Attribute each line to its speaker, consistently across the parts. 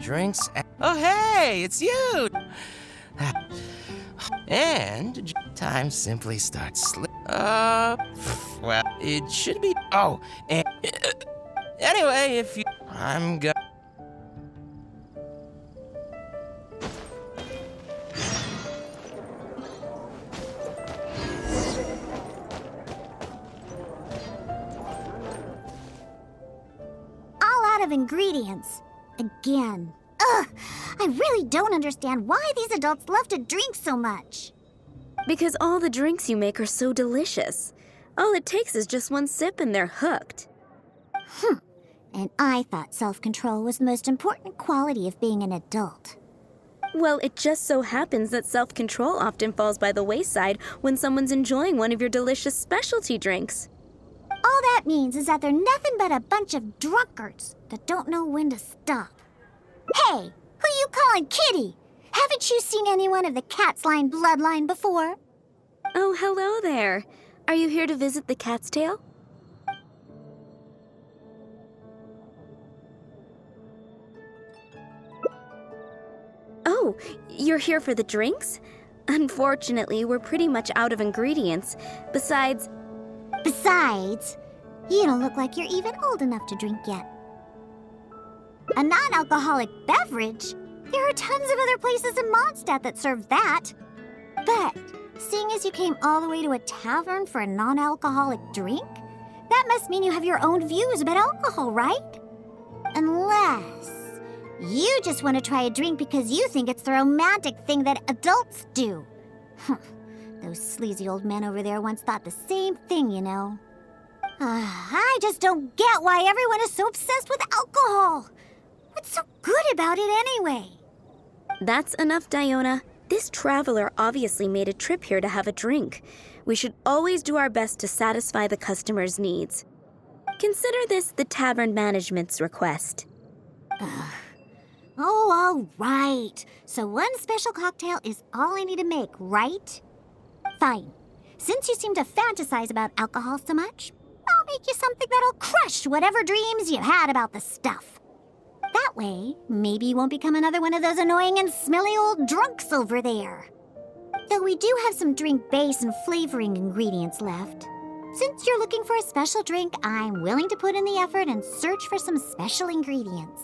Speaker 1: drinks. Oh, hey, it's you! And time simply starts well, it should be. Oh, and anyway, if you. I'm go.
Speaker 2: All out of ingredients. Again. Ugh! I really don't understand why these adults love to drink so much.
Speaker 3: Because all the drinks you make are so delicious. All it takes is just one sip and they're hooked.
Speaker 2: And I thought self-control was the most important quality of being an adult.
Speaker 3: Well, it just so happens that self-control often falls by the wayside when someone's enjoying one of your delicious specialty drinks.
Speaker 2: All that means is that they're nothing but a bunch of drunkards that don't know when to stop. Hey, who you calling kitty? Haven't you seen anyone of the cat's line bloodline before?
Speaker 3: Oh, hello there. Are you here to visit the Cat's Tail? Oh, you're here for the drinks? Unfortunately, we're pretty much out of ingredients. Besides,
Speaker 2: you don't look like you're even old enough to drink yet. A non-alcoholic beverage? There are tons of other places in Mondstadt that serve that. But, seeing as you came all the way to a tavern for a non-alcoholic drink, that must mean you have your own views about alcohol, right? Unless you just want to try a drink because you think it's the romantic thing that adults do. Those sleazy old men over there once thought the same thing, you know. I just don't get why everyone is so obsessed with alcohol. What's so good about it anyway?
Speaker 3: that's enough, Diona. This traveler obviously made a trip here to have a drink. We should always do our best to satisfy the customer's needs. Consider this the tavern management's request.
Speaker 2: Oh, all right. So one special cocktail is all I need to make, right? Fine. Since you seem to fantasize about alcohol so much, I'll make you something that'll crush whatever dreams you had about the stuff. That way, maybe you won't become another one of those annoying and smelly old drunks over there. Though we do have some drink base and flavoring ingredients left. Since you're looking for a special drink, I'm willing to put in the effort and search for some special ingredients.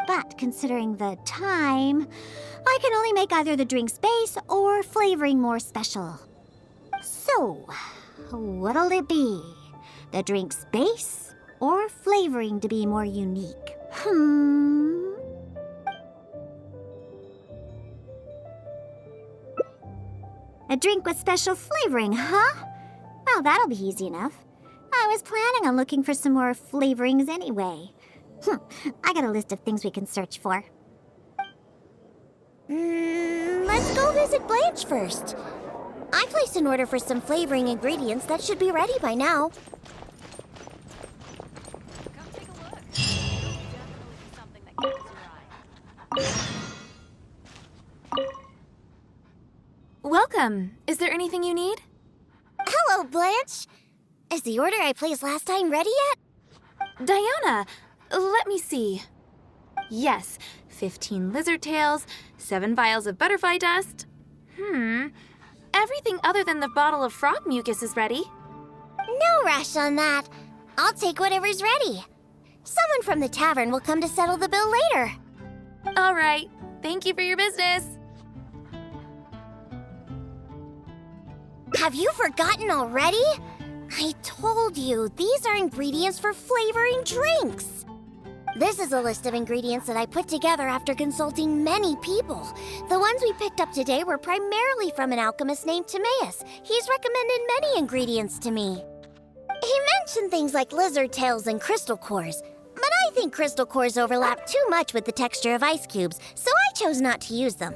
Speaker 2: But considering the time, I can only make either the drink's base or flavoring more special. So, what'll it be? The drink's base or flavoring to be more unique? A drink with special flavoring, huh? Well, that'll be easy enough. I was planning on looking for some more flavorings anyway. I got a list of things we can search for. Let's go visit Blanche first. I placed an order for some flavoring ingredients that should be ready by now.
Speaker 4: Come take a look. It'll definitely be something that catches your eye.
Speaker 5: Welcome. Is there anything you need?
Speaker 2: Hello, Blanche. Is the order I placed last time ready yet?
Speaker 5: Diona, let me see. Yes, 15 lizard tails, 7 vials of butterfly dust. Everything other than the bottle of frog mucus is ready.
Speaker 2: No rush on that. I'll take whatever's ready. Someone from the tavern will come to settle the bill later.
Speaker 5: All right. Thank you for your business.
Speaker 2: Have you forgotten already? I told you, these are ingredients for flavoring drinks. This is a list of ingredients that I put together after consulting many people. The ones we picked up today were primarily from an alchemist named Timaeus. He's recommended many ingredients to me. He mentioned things like lizard tails and crystal cores, but I think crystal cores overlap too much with the texture of ice cubes, so I chose not to use them.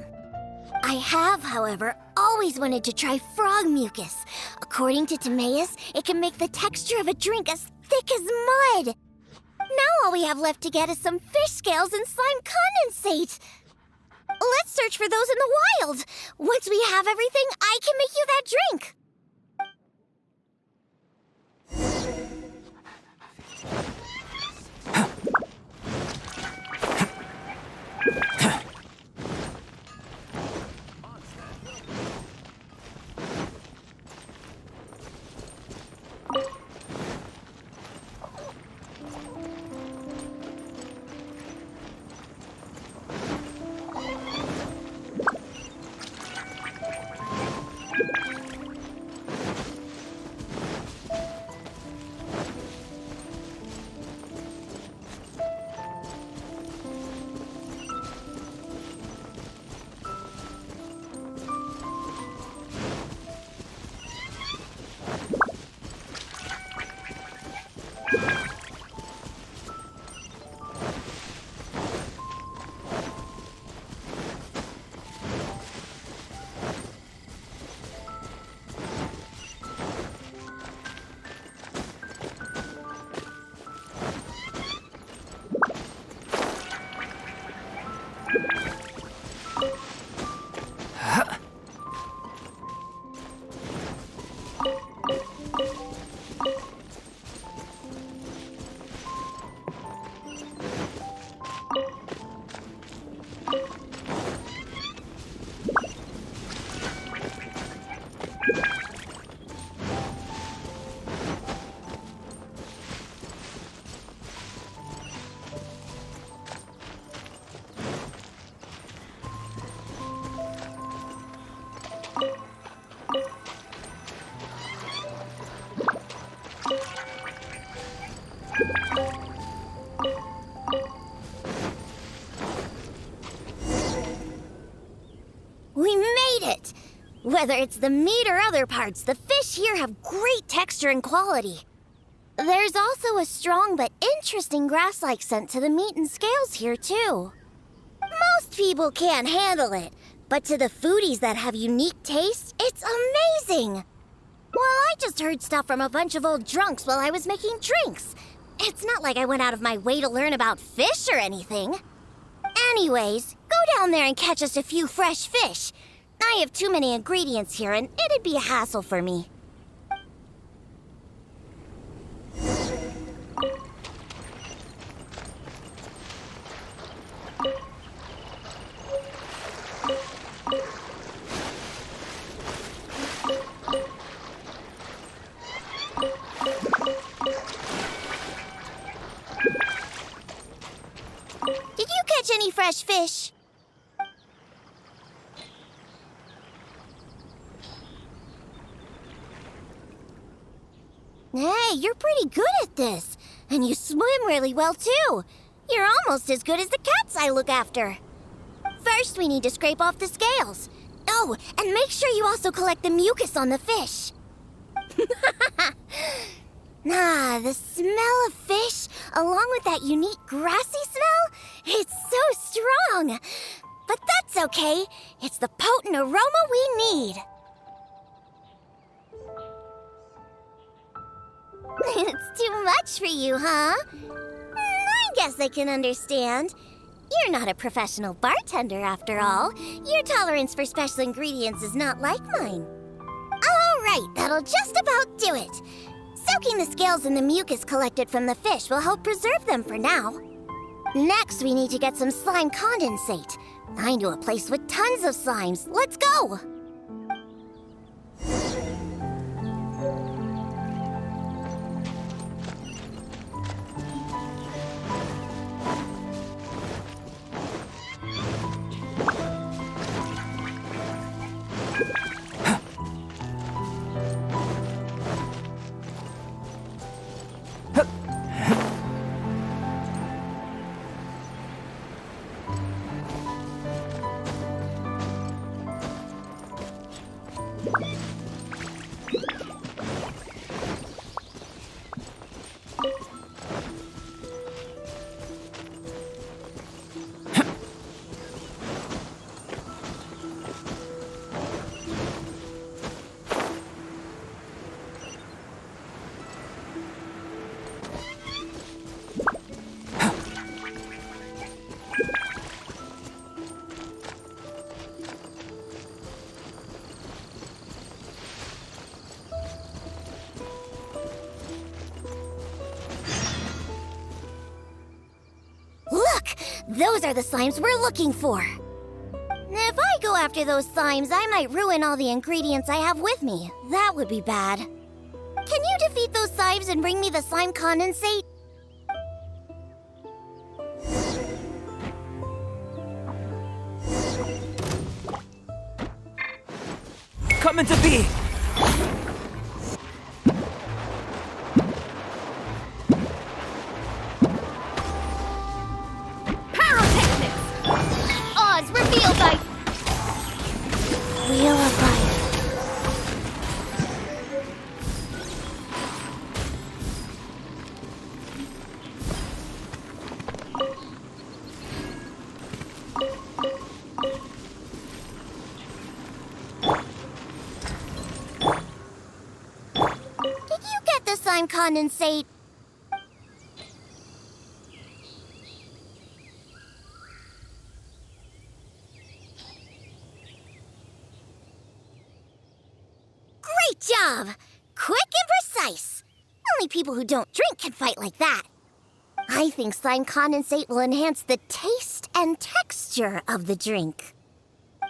Speaker 2: I have, however, always wanted to try frog mucus. According to Timaeus, it can make the texture of a drink as thick as mud. Now all we have left to get is some fish scales and slime condensate. Let's search for those in the wild. Once we have everything, I can make you that drink. We made it! Whether it's the meat or other parts, the fish here have great texture and quality. There's also a strong but interesting grass-like scent to the meat and scales here, too. Most people can't handle it, but to the foodies that have unique tastes, it's amazing! Well, I just heard stuff from a bunch of old drunks while I was making drinks. It's not like I went out of my way to learn about fish or anything. Anyways, go down there and catch us a few fresh fish. I have too many ingredients here, and it'd be a hassle for me. Did you catch any fresh fish? Hey, you're pretty good at this. And you swim really well, too. You're almost as good as the cats I look after. First, we need to scrape off the scales. Oh, and make sure you also collect the mucus on the fish. The smell of fish, along with that unique grassy smell, it's so strong. But that's okay. It's the potent aroma we need. It's too much for you, huh? I guess I can understand. You're not a professional bartender, after all. Your tolerance for special ingredients is not like mine. All right, that'll just about do it. Soaking the scales in the mucus collected from the fish will help preserve them for now. Next, we need to get some slime condensate. I know a place with tons of slimes. Let's go! Those are the slimes we're looking for. If I go after those slimes, I might ruin all the ingredients I have with me. That would be bad. Can you defeat those slimes and bring me the slime condensate?
Speaker 6: Come into being!
Speaker 2: Odds revealed by Wheel of Life. Did you get the slime condensate? Great job! Quick and precise. Only people who don't drink can fight like that. I think slime condensate will enhance the taste and texture of the drink.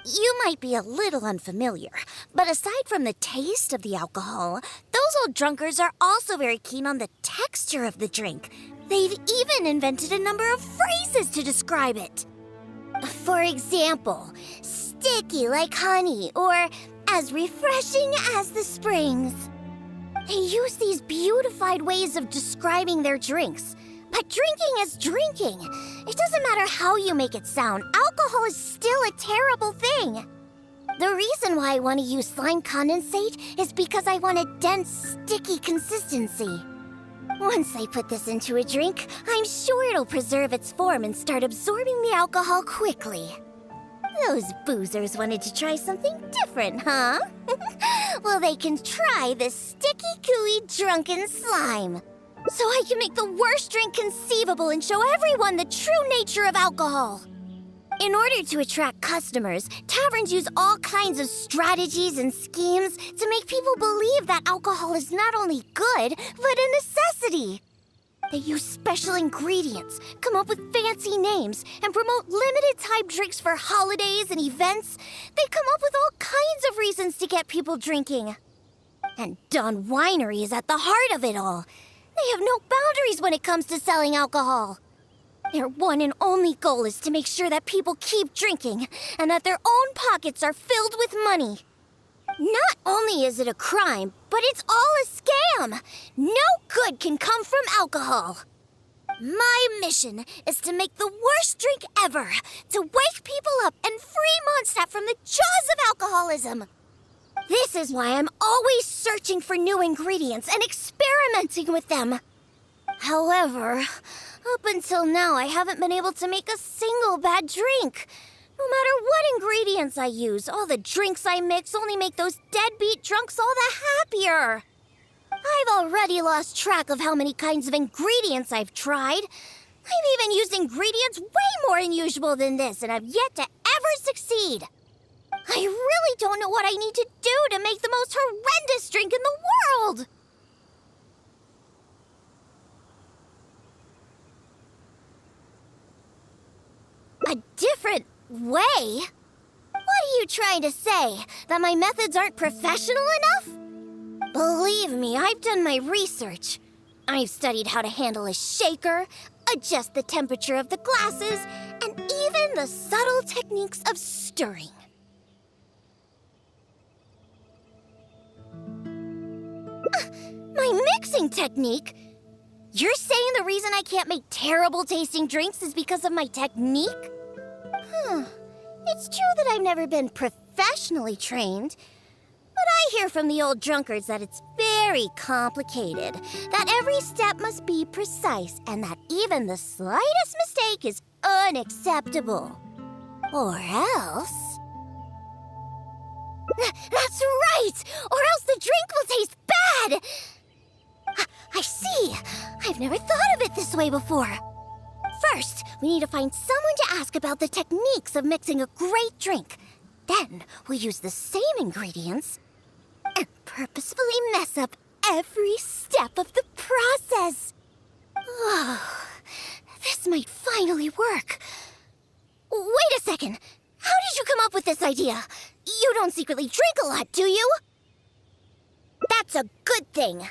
Speaker 2: You might be a little unfamiliar, but aside from the taste of the alcohol, those old drunkards are also very keen on the texture of the drink. They've even invented a number of phrases to describe it. For example, sticky like honey, or as refreshing as the springs. They use these beautified ways of describing their drinks. But drinking is drinking. It doesn't matter how you make it sound, alcohol is still a terrible thing. The reason why I want to use slime condensate is because I want a dense, sticky consistency. Once I put this into a drink, I'm sure it'll preserve its form and start absorbing the alcohol quickly. Those boozers wanted to try something different, huh? Well, they can try this sticky, gooey, drunken slime. So I can make the worst drink conceivable and show everyone the true nature of alcohol. In order to attract customers, taverns use all kinds of strategies and schemes to make people believe that alcohol is not only good, but a necessity. They use special ingredients, come up with fancy names, and promote limited-time drinks for holidays and events. They come up with all kinds of reasons to get people drinking. And Dawn Winery is at the heart of it all. They have no boundaries when it comes to selling alcohol. Their one and only goal is to make sure that people keep drinking and that their own pockets are filled with money. Not only is it a crime, but it's all a scam. No good can come from alcohol. My mission is to make the worst drink ever, to wake people up and free Mondstadt from the jaws of alcoholism. This is why I'm always searching for new ingredients and experimenting with them. However, up until now, I haven't been able to make a single bad drink. No matter what ingredients I use, all the drinks I mix only make those deadbeat drunks all the happier. I've already lost track of how many kinds of ingredients I've tried. I've even used ingredients way more unusual than this, and I've yet to ever succeed. I really don't know what I need to do to make the most horrendous drink in the world. A different way? What are you trying to say? That my methods aren't professional enough? Believe me, I've done my research. I've studied how to handle a shaker, adjust the temperature of the glasses, and even the subtle techniques of stirring. My mixing technique? You're saying the reason I can't make terrible tasting drinks is because of my technique? It's true that I've never been professionally trained, but I hear from the old drunkards that it's very complicated, that every step must be precise, and that even the slightest mistake is unacceptable. Or else... That's right! Or else the drink will taste bad! I see! I've never thought of it this way before. First, we need to find someone to ask about the techniques of mixing a great drink. Then, we'll use the same ingredients and purposefully mess up every step of the process. Oh, this might finally work. Wait a second. How did you come up with this idea? You don't secretly drink a lot, do you? That's a good thing.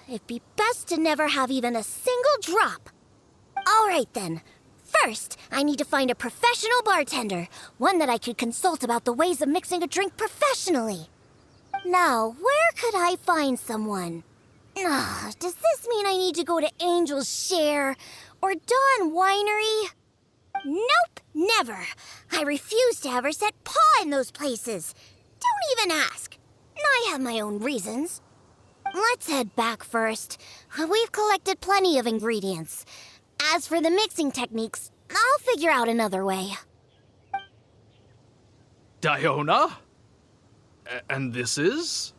Speaker 2: It'd be best to never have even a single drop. All right then. First, I need to find a professional bartender, one that I could consult about the ways of mixing a drink professionally. Now, where could I find someone? Does this mean I need to go to Angel's Share or Dawn Winery? Nope, never. I refuse to ever set paw in those places. Don't even ask. I have my own reasons. Let's head back first. We've collected plenty of ingredients. As for the mixing techniques, I'll figure out another way.
Speaker 7: Diona? And this is?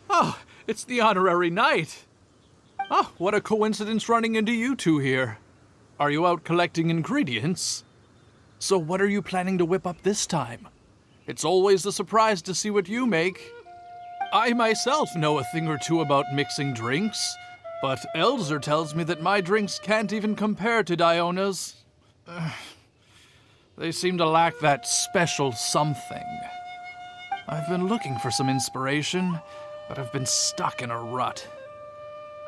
Speaker 7: Oh, it's the honorary knight. Oh, what a coincidence running into you two here. Are you out collecting ingredients? So what are you planning to whip up this time? It's always a surprise to see what you make. I myself know a thing or two about mixing drinks, but Elzer tells me that my drinks can't even compare to Diona's. They seem to lack that special something. I've been looking for some inspiration, but I've been stuck in a rut.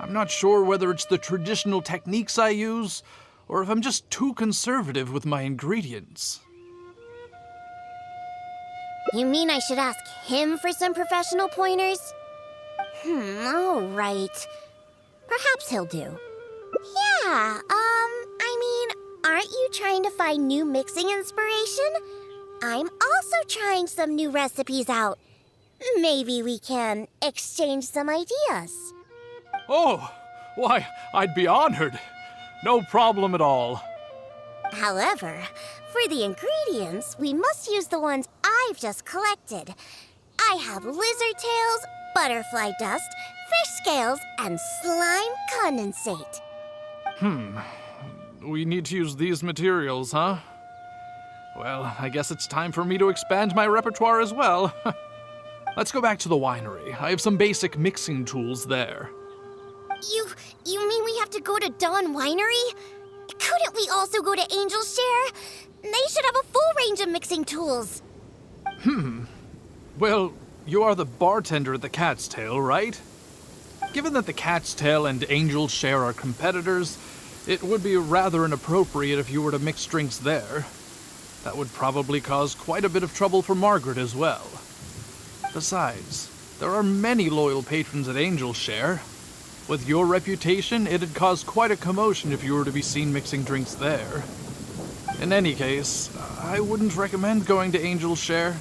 Speaker 7: I'm not sure whether it's the traditional techniques I use, or if I'm just too conservative with my ingredients.
Speaker 2: You mean I should ask him for some professional pointers? All right. Perhaps he'll do. Yeah, aren't you trying to find new mixing inspiration? I'm also trying some new recipes out. Maybe we can exchange some ideas.
Speaker 7: Oh, why, I'd be honored. No problem at all.
Speaker 2: However, for the ingredients, we must use the ones I've just collected. I have lizard tails, butterfly dust, fish scales, and slime condensate.
Speaker 7: We need to use these materials, huh? Well, I guess it's time for me to expand my repertoire as well. Let's go back to the winery. I have some basic mixing tools there.
Speaker 2: You mean we have to go to Dawn Winery? Couldn't we also go to Angel's Share? They should have a full range of mixing tools.
Speaker 7: Well, you are the bartender at the Cat's Tail, right? Given that the Cat's Tail and Angel's Share are competitors, it would be rather inappropriate if you were to mix drinks there. That would probably cause quite a bit of trouble for Margaret as well. Besides, there are many loyal patrons at Angel's Share. With your reputation, it'd cause quite a commotion if you were to be seen mixing drinks there. In any case, I wouldn't recommend going to Angel's Share.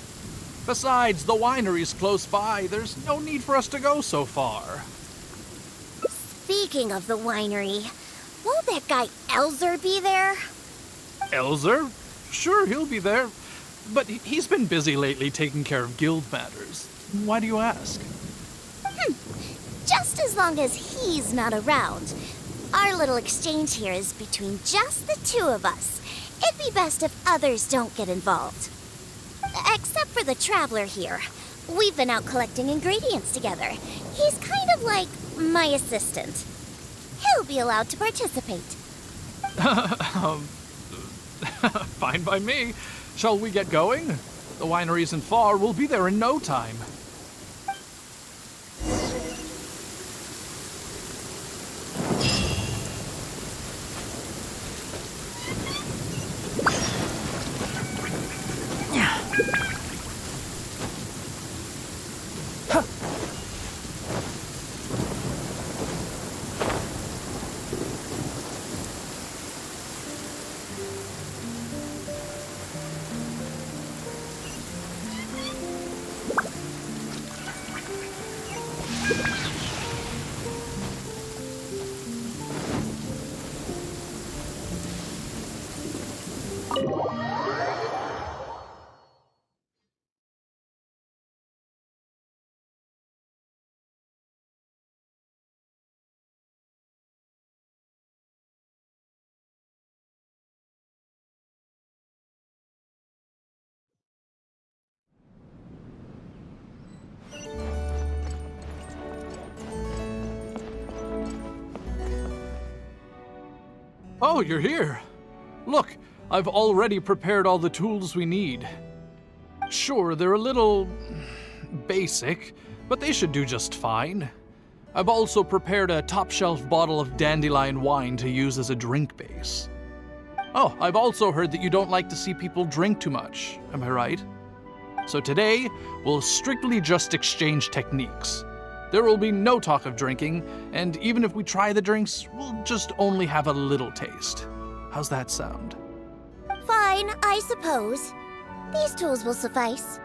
Speaker 7: Besides, the winery's close by. There's no need for us to go so far.
Speaker 2: Speaking of the winery, won't that guy Elzer be there?
Speaker 7: Elzer? Sure, he'll be there. But he's been busy lately taking care of guild matters. Why do you ask?
Speaker 2: Just as long as he's not around. Our little exchange here is between just the two of us. It'd be best if others don't get involved. Except for the traveler here. We've been out collecting ingredients together. He's kind of like my assistant. He'll be allowed to participate.
Speaker 7: Fine by me. Shall we get going? The winery isn't far. We'll be there in no time. Oh, you're here. Look, I've already prepared all the tools we need. Sure, they're a little basic, but they should do just fine. I've also prepared a top-shelf bottle of dandelion wine to use as a drink base. Oh, I've also heard that you don't like to see people drink too much, am I right? So today, we'll strictly just exchange techniques. There will be no talk of drinking, and even if we try the drinks, we'll just only have a little taste. How's that sound?
Speaker 2: Fine, I suppose. These tools will suffice.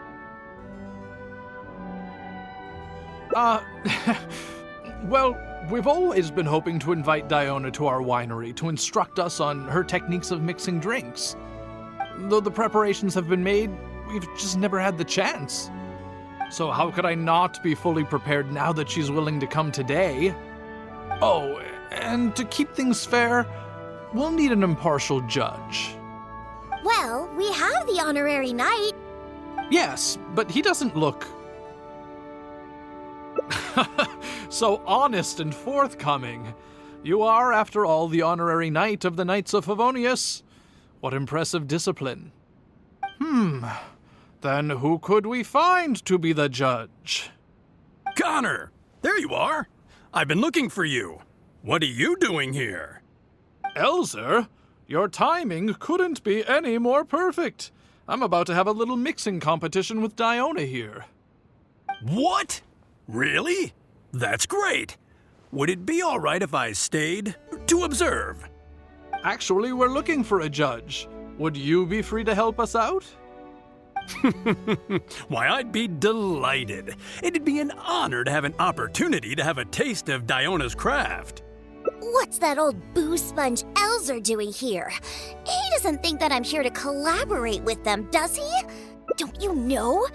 Speaker 7: Well, we've always been hoping to invite Diona to our winery to instruct us on her techniques of mixing drinks. Though the preparations have been made, we've just never had the chance. So how could I not be fully prepared now that she's willing to come today? Oh, and to keep things fair, we'll need an impartial judge.
Speaker 2: Well, we have the honorary knight.
Speaker 7: Yes, but he doesn't look so honest and forthcoming. You are, after all, the honorary knight of the Knights of Favonius. What impressive discipline. Then who could we find to be the judge?
Speaker 8: Connor! There you are! I've been looking for you. What are you doing here?
Speaker 7: Elzer, your timing couldn't be any more perfect. I'm about to have a little mixing competition with Diona here.
Speaker 8: What? Really? That's great. Would it be all right if I stayed to observe?
Speaker 7: Actually, we're looking for a judge. Would you be free to help us out?
Speaker 8: Why, I'd be delighted. It'd be an honor to have an opportunity to have a taste of Diona's craft.
Speaker 2: What's that old boo sponge Elzer doing here? He doesn't think that I'm here to collaborate with them, does he? Don't you know?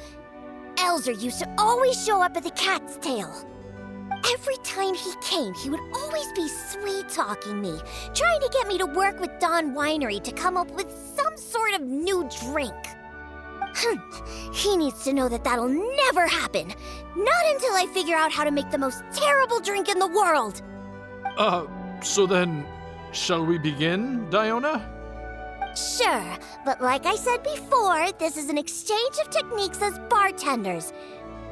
Speaker 2: Elzer used to always show up at the Cat's Tail. Every time he came, he would always be sweet-talking me, trying to get me to work with Dawn Winery to come up with some sort of new drink. He needs to know that that'll never happen. Not until I figure out how to make the most terrible drink in the world.
Speaker 7: So then, shall we begin, Diona?
Speaker 2: Sure, but like I said before, this is an exchange of techniques as bartenders.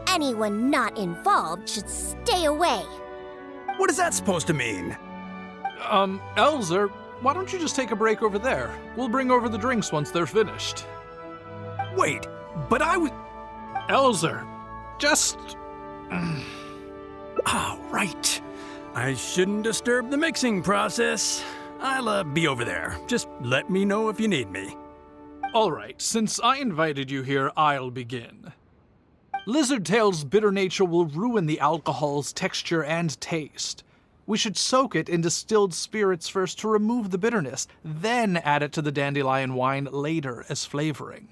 Speaker 2: Anyone not involved should stay away.
Speaker 8: What is that supposed to mean?
Speaker 7: Elzer, why don't you just take a break over there? We'll bring over the drinks once they're finished.
Speaker 8: Wait, but I was...
Speaker 7: Elzer, just...
Speaker 8: right. I shouldn't disturb the mixing process. I'll be over there. Just let me know if you need me.
Speaker 7: All right, since I invited you here, I'll begin. Lizardtail's bitter nature will ruin the alcohol's texture and taste. We should soak it in distilled spirits first to remove the bitterness, then add it to the dandelion wine later as flavoring.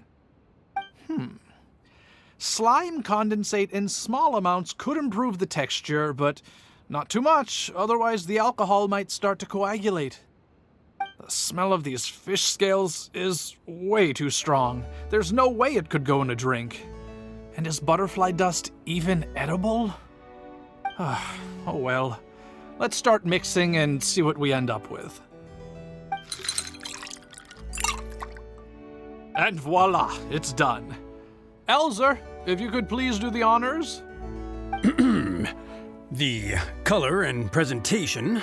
Speaker 7: Slime condensate in small amounts could improve the texture, but not too much, otherwise the alcohol might start to coagulate. The smell of these fish scales is way too strong. There's no way it could go in a drink. And is butterfly dust even edible? Oh well. Let's start mixing and see what we end up with. And voila, it's done. Elzer, if you could please do the honors.
Speaker 8: The color and presentation,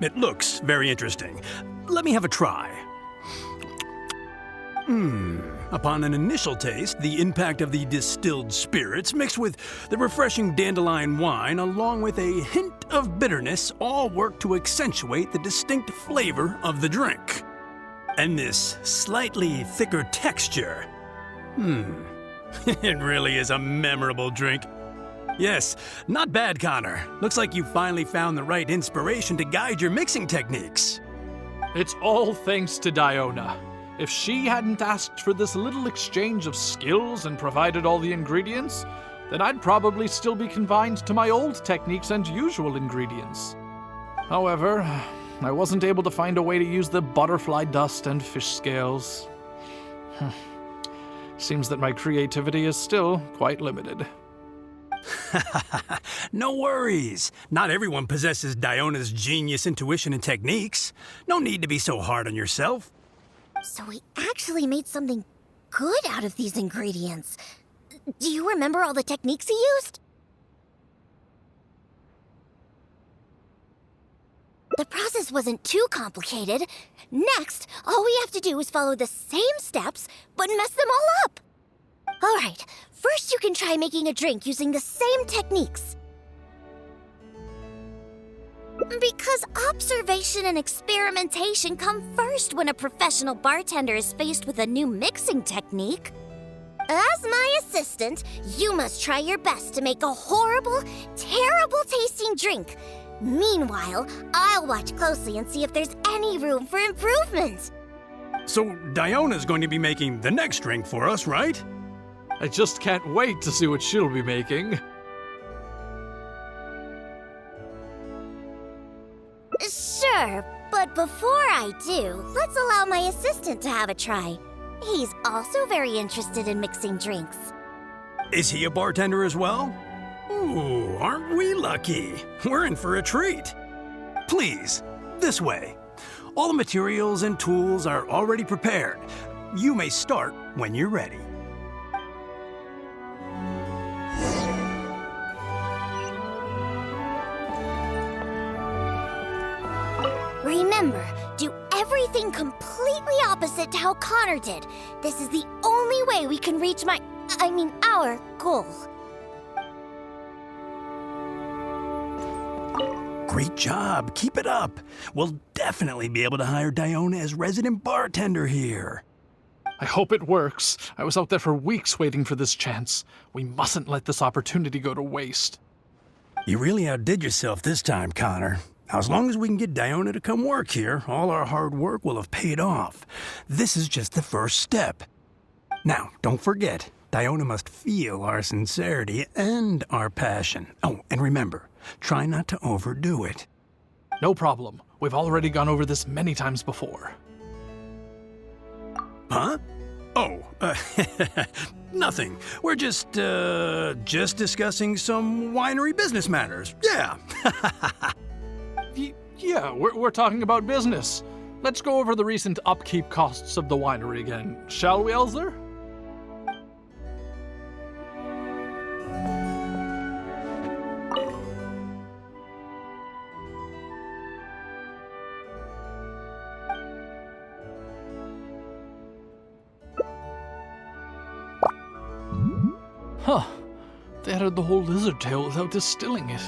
Speaker 8: it looks very interesting. Let me have a try. Upon an initial taste, the impact of the distilled spirits mixed with the refreshing dandelion wine along with a hint of bitterness all work to accentuate the distinct flavor of the drink. And this slightly thicker texture, it really is a memorable drink. Yes, not bad, Connor. Looks like you finally found the right inspiration to guide your mixing techniques.
Speaker 7: It's all thanks to Diona. If she hadn't asked for this little exchange of skills and provided all the ingredients, then I'd probably still be confined to my old techniques and usual ingredients. However, I wasn't able to find a way to use the butterfly dust and fish scales. Seems that my creativity is still quite limited.
Speaker 8: No worries. Not everyone possesses Diona's genius intuition and techniques. No need to be so hard on yourself.
Speaker 2: So we actually made something good out of these ingredients. Do you remember all the techniques he used? The process wasn't too complicated. Next, all we have to do is follow the same steps, but mess them all up. All right, first you can try making a drink using the same techniques. Because observation and experimentation come first when a professional bartender is faced with a new mixing technique. As my assistant, you must try your best to make a horrible, terrible tasting drink. Meanwhile, I'll watch closely and see if there's any room for improvement.
Speaker 8: So Diona's going to be making the next drink for us, right?
Speaker 7: I just can't wait to see what she'll be making.
Speaker 2: Sure, but before I do, let's allow my assistant to have a try. He's also very interested in mixing drinks.
Speaker 8: Is he a bartender as well? Ooh, aren't we lucky? We're in for a treat. Please, this way. All the materials and tools are already prepared. You may start when you're ready.
Speaker 2: Remember, do everything completely opposite to how Connor did. This is the only way we can reach our goal.
Speaker 8: Great job. Keep it up. We'll definitely be able to hire Diona as resident bartender here.
Speaker 7: I hope it works. I was out there for weeks waiting for this chance. We mustn't let this opportunity go to waste.
Speaker 8: You really outdid yourself this time, Connor. Now, as long as we can get Diona to come work here, all our hard work will have paid off. This is just the first step. Now, don't forget, Diona must feel our sincerity and our passion. Oh, and remember, try not to overdo it.
Speaker 7: No problem. We've already gone over this many times before.
Speaker 8: Huh? Oh, nothing. We're just discussing some winery business matters. Yeah.
Speaker 7: Yeah, we're talking about business. Let's go over the recent upkeep costs of the winery again, shall we, Elzer? Huh. They added the whole lizard tail without distilling it.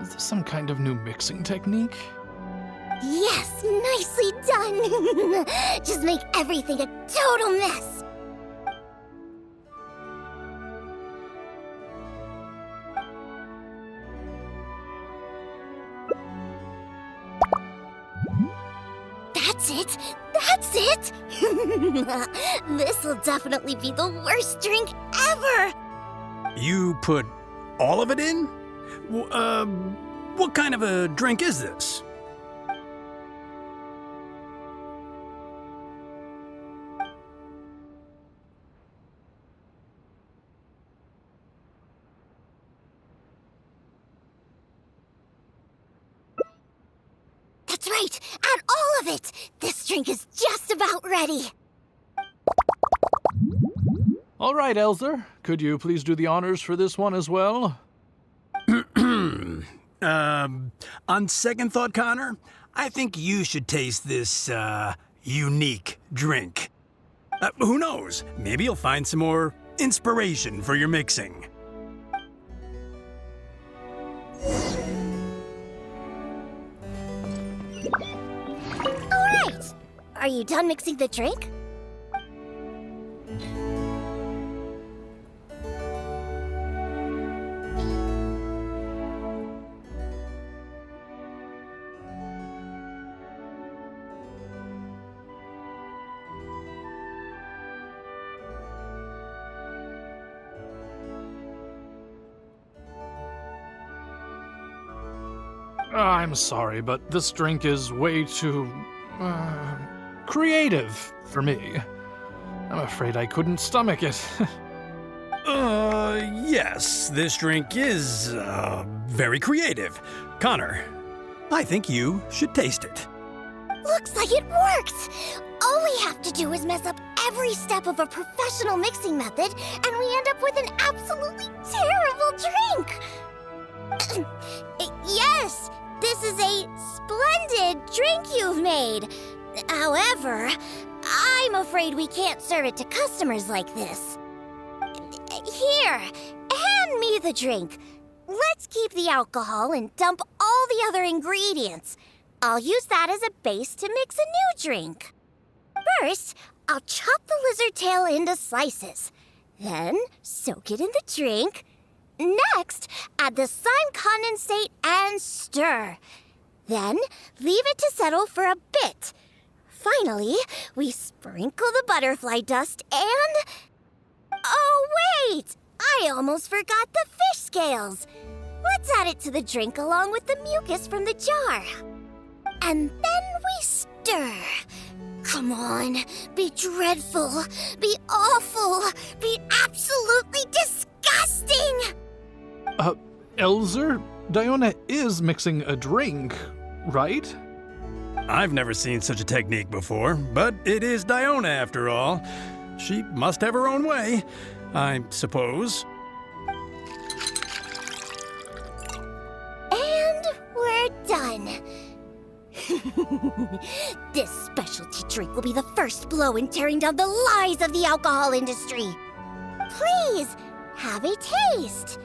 Speaker 7: Is this some kind of new mixing technique?
Speaker 2: Yes, nicely done. Just make everything a total mess. That's it. That's it. This will definitely be the worst drink ever.
Speaker 8: You put all of it in? What kind of a drink is this?
Speaker 2: That's right. Add all of it. This drink is just about ready.
Speaker 7: All right, Elzer. Could you please do the honors for this one as well?
Speaker 8: On second thought, Connor, I think you should taste this, unique drink. Who knows? Maybe you'll find some more inspiration for your mixing.
Speaker 2: All right. Are you done mixing the drink?
Speaker 7: I'm sorry, but this drink is way too, creative for me. I'm afraid I couldn't stomach it.
Speaker 8: Yes, this drink is, very creative. Connor, I think you should taste it.
Speaker 2: Looks like it worked. All we have to do is mess up every step of a professional mixing method, and we end up with an absolutely terrible drink. Yes, this is a splendid drink you've made. However, I'm afraid we can't serve it to customers like this. Here, hand me the drink. Let's keep the alcohol and dump all the other ingredients. I'll use that as a base to mix a new drink. First, I'll chop the lizard tail into slices. Then, soak it in the drink. Next, add the slime condensate and stir. Then, leave it to settle for a bit. Finally, we sprinkle the butterfly dust and... Oh, wait! I almost forgot the fish scales. Let's add it to the drink along with the mucus from the jar. And then we stir. Come on, be dreadful, be awful, be absolutely disgusting!
Speaker 7: Elzer, Diona is mixing a drink, right?
Speaker 8: I've never seen such a technique before, but it is Diona after all. She must have her own way, I suppose.
Speaker 2: And we're done. This specialty drink will be the first blow in tearing down the lies of the alcohol industry. Please, have a taste.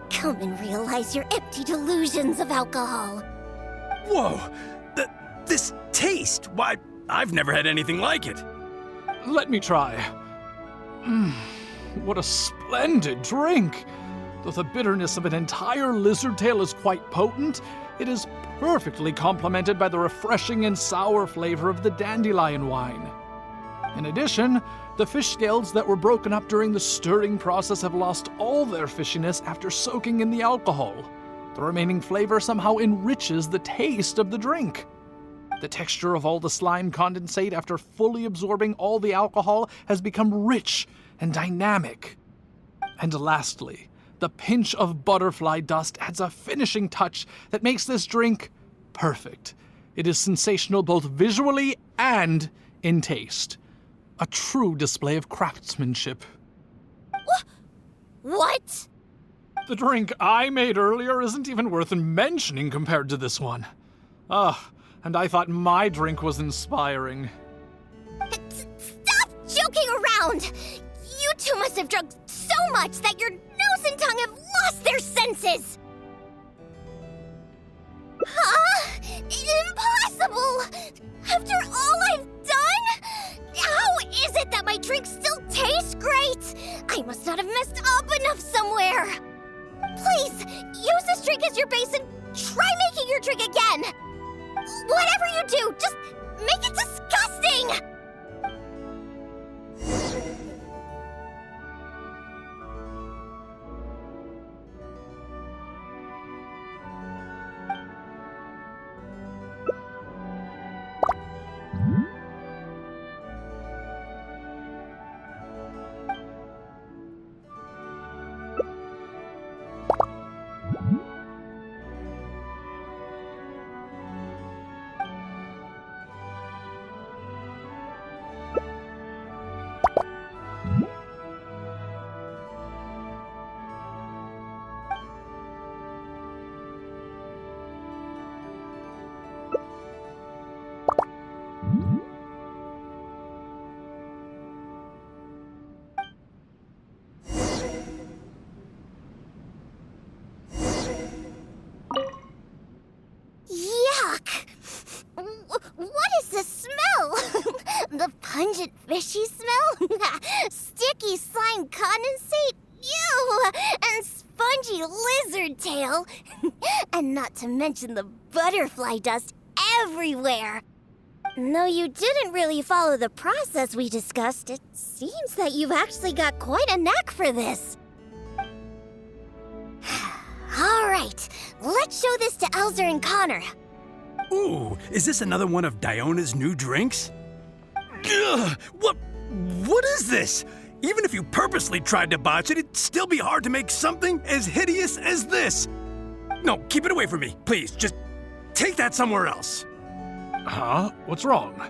Speaker 2: Come and realize your empty delusions of alcohol.
Speaker 8: Whoa! This taste! Why, I've never had anything like it.
Speaker 7: Let me try. What a splendid drink! Though the bitterness of an entire lizard tail is quite potent, it is perfectly complemented by the refreshing and sour flavor of the dandelion wine. In addition, the fish scales that were broken up during the stirring process have lost all their fishiness after soaking in the alcohol. The remaining flavor somehow enriches the taste of the drink. The texture of all the slime condensate after fully absorbing all the alcohol has become rich and dynamic. And lastly, the pinch of butterfly dust adds a finishing touch that makes this drink perfect. It is sensational both visually and in taste. A true display of craftsmanship.
Speaker 2: What?
Speaker 7: The drink I made earlier isn't even worth mentioning compared to this one. And I thought my drink was inspiring.
Speaker 2: Stop joking around! You two must have drunk so much that your nose and tongue have lost their senses! Huh? Impossible! After all I've done? How is it that my drink still tastes great? I must not have messed up enough somewhere. Please, use this drink as your base and try making your drink again. Whatever you do, just make it disgusting! What is this smell? The pungent fishy smell? Sticky slime condensate? Ew! And spongy lizard tail? And not to mention the butterfly dust everywhere. Though you didn't really follow the process we discussed, it seems that you've actually got quite a knack for this. All right, let's show this to Elzer and Connor.
Speaker 8: Ooh, is this another one of Diona's new drinks? Ugh, what is this? Even if you purposely tried to botch it, it'd still be hard to make something as hideous as this. No, keep it away from me, please. Just take that somewhere else.
Speaker 7: Huh? What's wrong?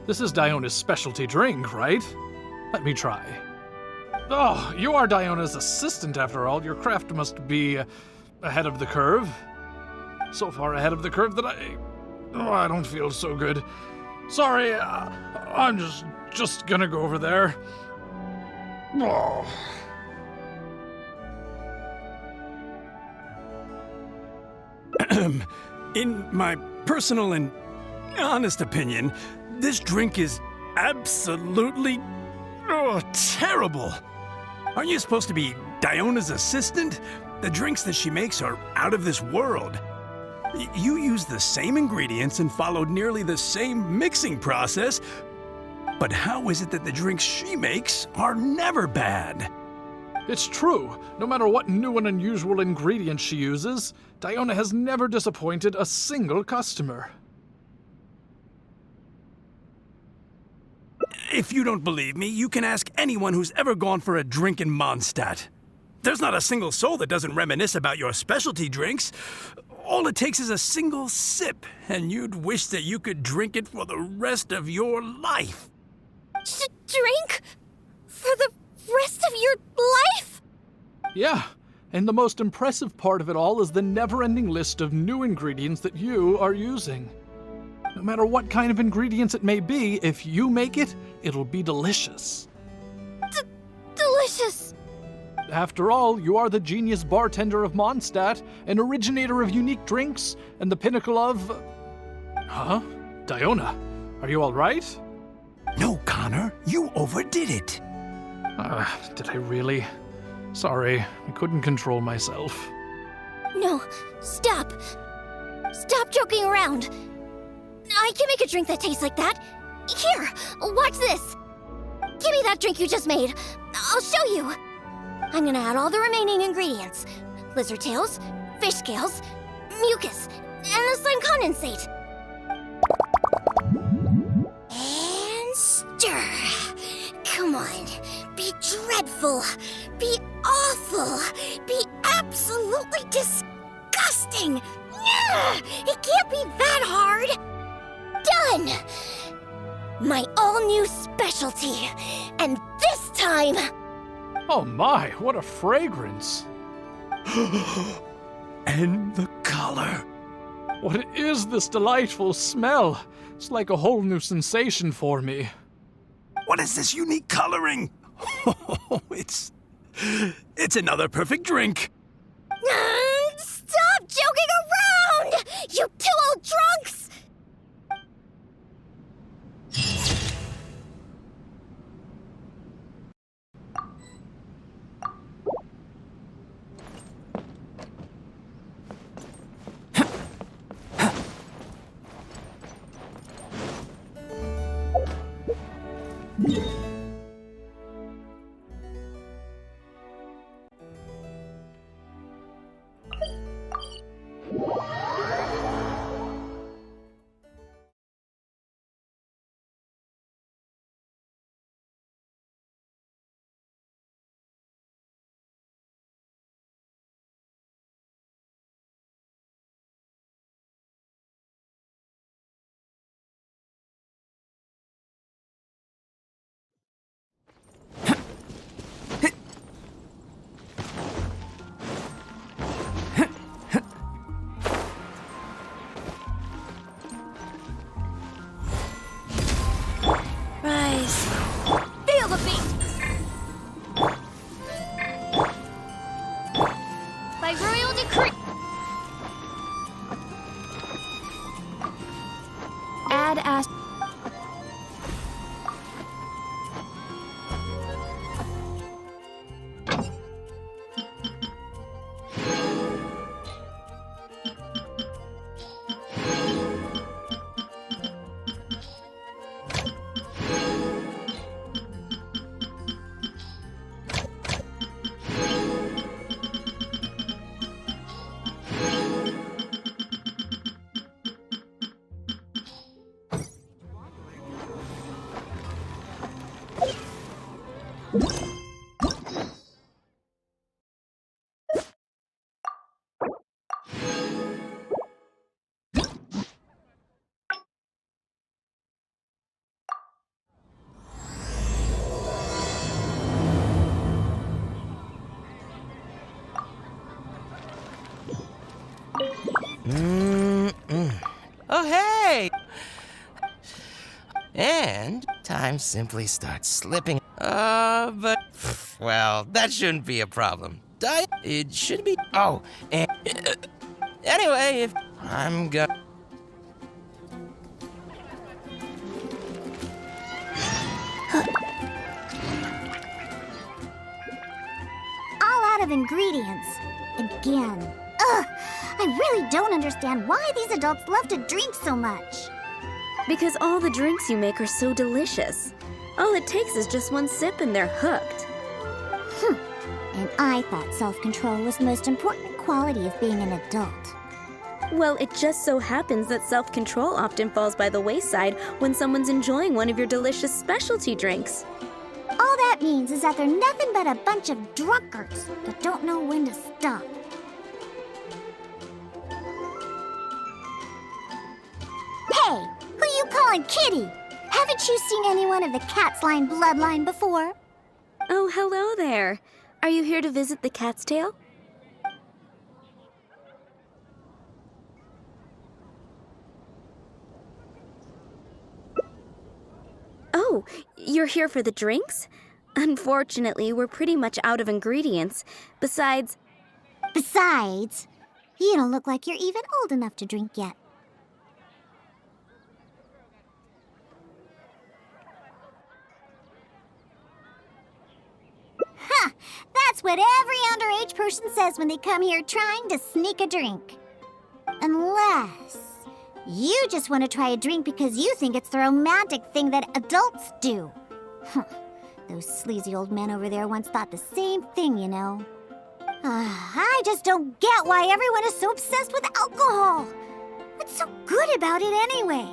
Speaker 7: This is Diona's specialty drink, right? Let me try. Oh, you are Diona's assistant after all. Your craft must be ahead of the curve. So far ahead of the curve that I don't feel so good. Sorry, I'm just gonna go over there. Oh.
Speaker 8: In my personal and honest opinion, this drink is absolutely terrible. Aren't you supposed to be Diona's assistant? The drinks that she makes are out of this world. You use the same ingredients and followed nearly the same mixing process, but how is it that the drinks she makes are never bad?
Speaker 7: It's true. No matter what new and unusual ingredients she uses, Diona has never disappointed a single customer.
Speaker 8: If you don't believe me, you can ask anyone who's ever gone for a drink in Mondstadt. There's not a single soul that doesn't reminisce about your specialty drinks. All it takes is a single sip, and you'd wish that you could drink it for the rest of your life.
Speaker 2: Drink? For the rest of your life?
Speaker 7: Yeah, and the most impressive part of it all is the never-ending list of new ingredients that you are using. No matter what kind of ingredients it may be, if you make it, it'll be delicious.
Speaker 2: Delicious!
Speaker 7: After all, you are the genius bartender of Mondstadt, an originator of unique drinks, and the pinnacle of... Huh? Diona, are you all right?
Speaker 8: No, Connor, you overdid it.
Speaker 7: Did I really? Sorry, I couldn't control myself.
Speaker 2: No, stop. Stop joking around. I can make a drink that tastes like that. Here, watch this. Give me that drink you just made. I'll show you. I'm gonna add all the remaining ingredients. Lizard tails, fish scales, mucus, and the slime condensate. And stir. Come on. Be dreadful. Be awful. Be absolutely disgusting. It can't be that hard. Done! My all-new specialty. And this time...
Speaker 7: Oh my, what a fragrance!
Speaker 8: And the color.
Speaker 7: What is this delightful smell? It's like a whole new sensation for me.
Speaker 8: What is this unique coloring? It's another perfect drink.
Speaker 2: Stop joking around! You two old drunks!
Speaker 1: time simply starts slipping. But, well, that shouldn't be a problem. It should be. Oh, and anyway, if I'm gonna.
Speaker 2: All out of ingredients. Again. Ugh! I really don't understand why these adults love to drink so much.
Speaker 3: Because all the drinks you make are so delicious. All it takes is just one sip and they're hooked.
Speaker 2: And I thought self-control was the most important quality of being an adult.
Speaker 3: Well, it just so happens that self-control often falls by the wayside when someone's enjoying one of your delicious specialty drinks.
Speaker 2: All that means is that they're nothing but a bunch of drunkards that don't know when to stop. Hey, who you calling Kitty? Haven't you seen anyone of the Cat's Line bloodline before?
Speaker 3: Oh, hello there. Are you here to visit the Cat's Tail? Oh, you're here for the drinks? Unfortunately, we're pretty much out of ingredients. Besides,
Speaker 2: you don't look like you're even old enough to drink yet. Huh! That's what every underage person says when they come here trying to sneak a drink. Unless you just want to try a drink because you think it's the romantic thing that adults do. Those sleazy old men over there once thought the same thing, you know. I just don't get why everyone is so obsessed with alcohol. What's so good about it anyway?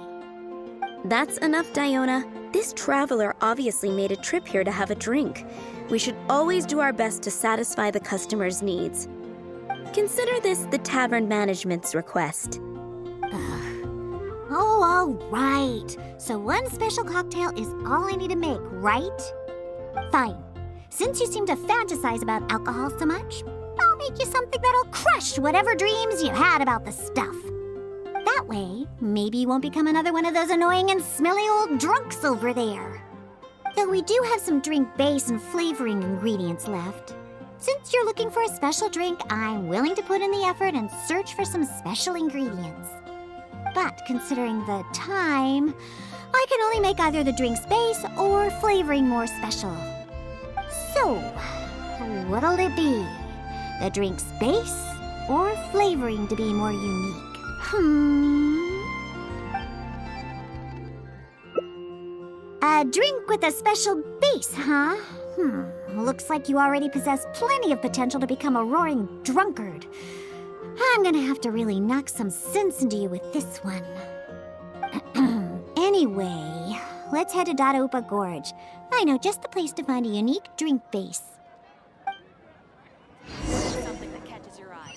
Speaker 3: that's enough, Diona. This traveler obviously made a trip here to have a drink. We should always do our best to satisfy the customer's needs. Consider this the tavern management's request.
Speaker 2: Oh, all right. So one special cocktail is all I need to make, right? Fine. Since you seem to fantasize about alcohol so much, I'll make you something that'll crush whatever dreams you had about the stuff. That way, maybe you won't become another one of those annoying and smelly old drunks over there. Though we do have some drink base and flavoring ingredients left. Since you're looking for a special drink, I'm willing to put in the effort and search for some special ingredients. But considering the time, I can only make either the drink's base or flavoring more special. So, what'll it be? The drink's base or flavoring to be more unique? A drink with a special base, huh? Looks like you already possess plenty of potential to become a roaring drunkard. I'm gonna have to really knock some sense into you with this one. Anyway, let's head to Dadaupa Gorge. I know just the place to find a unique drink base.
Speaker 4: Something that catches your eye.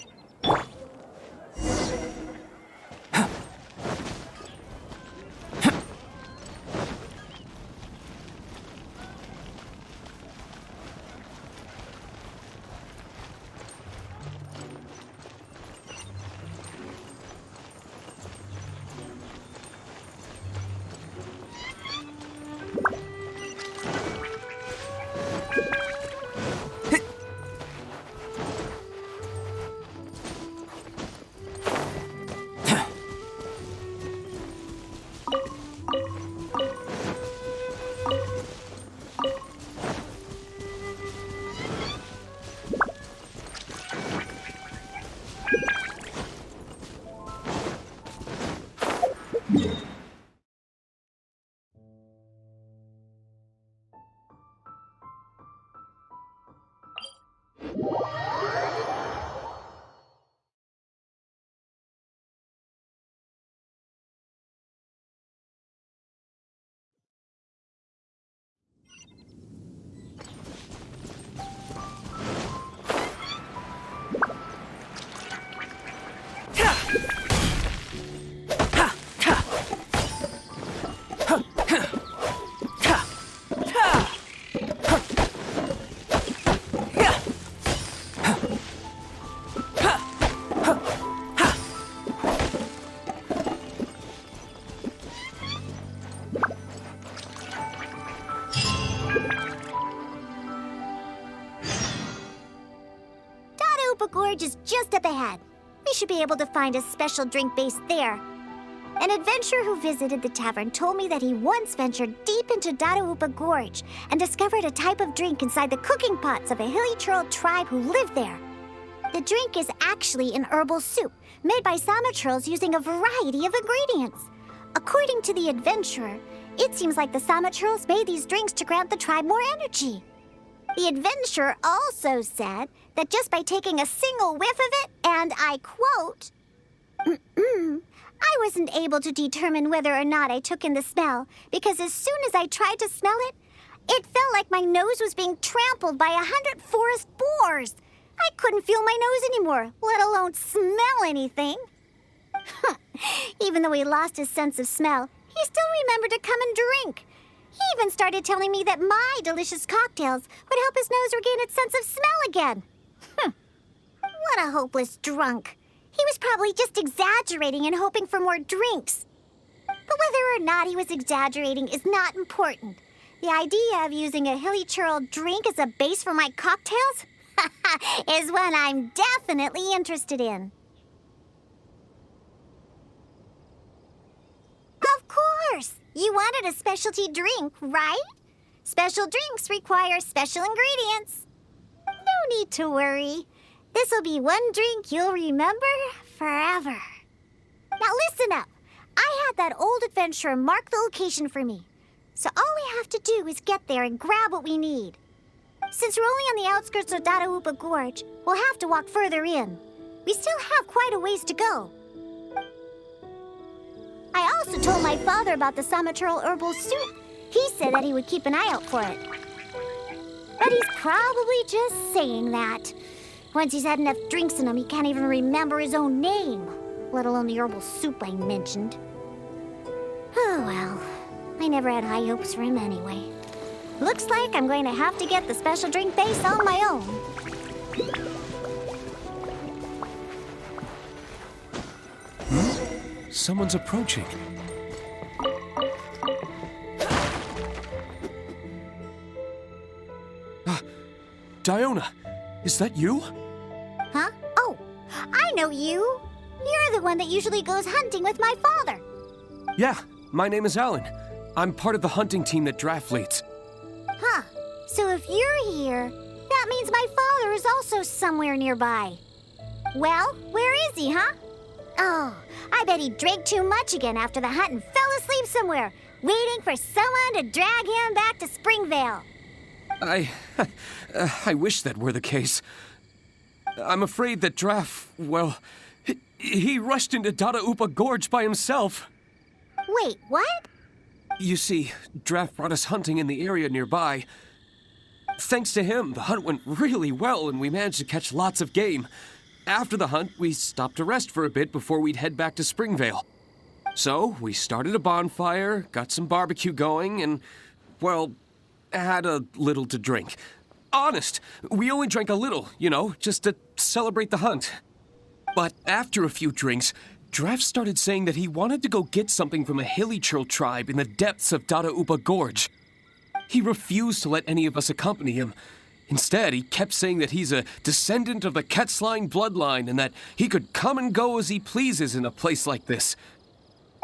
Speaker 2: Upa Gorge is just up ahead. We should be able to find a special drink base there. An adventurer who visited the tavern told me that he once ventured deep into Dada Upa Gorge and discovered a type of drink inside the cooking pots of a hilly churl tribe who lived there. The drink is actually an herbal soup made by Sama churls using a variety of ingredients. According to the adventurer, it seems like the Sama churls made these drinks to grant the tribe more energy. The adventurer also said that just by taking a single whiff of it, and I quote, I wasn't able to determine whether or not I took in the smell, because as soon as I tried to smell it, it felt like my nose was being trampled by 100 forest boars. I couldn't feel my nose anymore, let alone smell anything. Even though he lost his sense of smell, he still remembered to come and drink. He even started telling me that my delicious cocktails would help his nose regain its sense of smell again. What a hopeless drunk. He was probably just exaggerating and hoping for more drinks. But whether or not he was exaggerating is not important. The idea of using a hilly churl drink as a base for my cocktails is one I'm definitely interested in. Of course! You wanted a specialty drink, right? Special drinks require special ingredients. No need to worry. This'll be one drink you'll remember forever. Now listen up. I had that old adventurer mark the location for me. So all we have to do is get there and grab what we need. Since we're only on the outskirts of Dada Upa Gorge, we'll have to walk further in. We still have quite a ways to go. I also told my father about the Samachurl herbal soup. He said that he would keep an eye out for it. But he's probably just saying that. Once he's had enough drinks in him, he can't even remember his own name, let alone the herbal soup I mentioned. Oh well, I never had high hopes for him anyway. Looks like I'm going to have to get the special drink base on my own.
Speaker 9: Someone's approaching. Diona, is that you?
Speaker 2: Huh? Oh, I know you. You're the one that usually goes hunting with my father.
Speaker 9: Yeah, my name is Alan. I'm part of the hunting team that Draft leads.
Speaker 2: Huh. So if you're here, that means my father is also somewhere nearby. Well, where is he, huh? Oh, I bet he drank too much again after the hunt and fell asleep somewhere, waiting for someone to drag him back to Springvale.
Speaker 9: I wish that were the case. I'm afraid that Draft, well, he rushed into Dada Upa Gorge by himself.
Speaker 2: Wait, what?
Speaker 9: You see, Draft brought us hunting in the area nearby. Thanks to him, the hunt went really well and we managed to catch lots of game. After the hunt, we stopped to rest for a bit before we'd head back to Springvale. So, we started a bonfire, got some barbecue going, and, well, had a little to drink. Honest, we only drank a little, just to celebrate the hunt. But after a few drinks, Draft started saying that he wanted to go get something from a hilly churl tribe in the depths of Dada Upa Gorge. He refused to let any of us accompany him. Instead, he kept saying that he's a descendant of the Quetzline bloodline and that he could come and go as he pleases in a place like this.